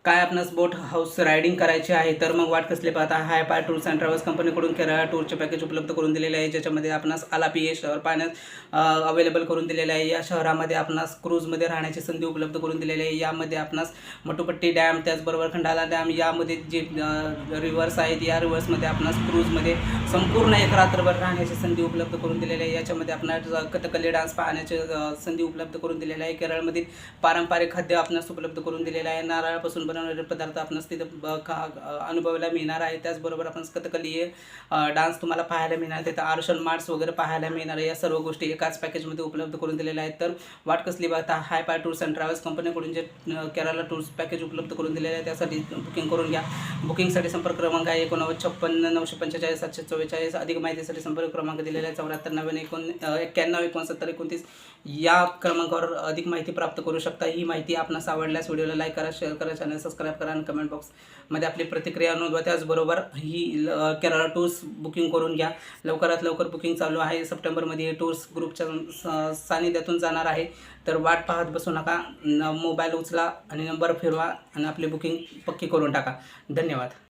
काय आपणास बोट house riding करायची आहे तर मग वाट कसली पाहता हाय पाय टूर्स अँड ट्रॅव्हल्स कंपनीकडून केरळ टूरचे पॅकेज उपलब्ध करून दिलेले आहे, ज्याच्यामध्ये आपणास आलापी हे शहर पाहण्यास अवेलेबल करून दिलेले आहे। या शहरामध्ये आपणास क्रूजमध्ये राहण्याची संधी उपलब्ध करून दिलेली आहे। यामध्ये आपणास मटुपट्टी डॅम, त्याचबरोबर खंडाला डॅम, यामध्ये जे रिव्हर्स आहेत, या रिव्हर्समध्ये आपणास क्रूजमध्ये संपूर्ण एक रात्रभर राहण्याची संधी उपलब्ध करून दिलेली आहे। याच्यामध्ये आपणास कथकली डान्स पाहण्याची संधी उपलब्ध करून दिलेली आहे। केरळमधील पारंपरिक खाद्य आपणास उपलब्ध करून दिलेले आहे। नारळापासून बनवलेले पदार्थ आपणास तिथे अनुभवायला मिळणार आहे। त्याचबरोबर आपण कथकली हे डान्स तुम्हाला पाहायला मिळणार, तिथे आर्शन मार्ट्स वगैरे पाहायला मिळणार आहे। या सर्व गोष्टी एकाच पॅकेजमध्ये उपलब्ध करून दिलेल्या आहेत। तर वाट कसली बघता हाय पाय टूर्स अँड ट्रॅव्हल्स कंपनीकडून जे केरळला टूर्स पॅकेज उपलब्ध करून दिलेले आहे त्यासाठी बुकिंग करून घ्या। बुकिंगसाठी संपर्क क्रमांक आहे 8956 945 744। अधिक माहितीसाठी संपर्क क्रमांक दिलेला आहे 74 91 69 29। या क्रमांकावर अधिक माहिती प्राप्त करू शकता। ही माहिती आपणास आवडल्यास व्हिडिओला लाईक करा, शेअर करा, चॅनल सबस्क्राईब करा आणि कमेंट बॉक्समध्ये आपली प्रतिक्रिया नोंदवा। त्याचबरोबर ही केरळ टूर्स बुकिंग करून घ्या। लवकरात लवकर बुकिंग चालू आहे। सप्टेंबरमध्ये टूर्स ग्रुपच्या सानिध्यातून जाणार आहे। तर वाट पाहत बसू नका, मोबाईल उचला आणि नंबर फिरवा आणि आपली बुकिंग पक्की करून टाका। धन्यवाद।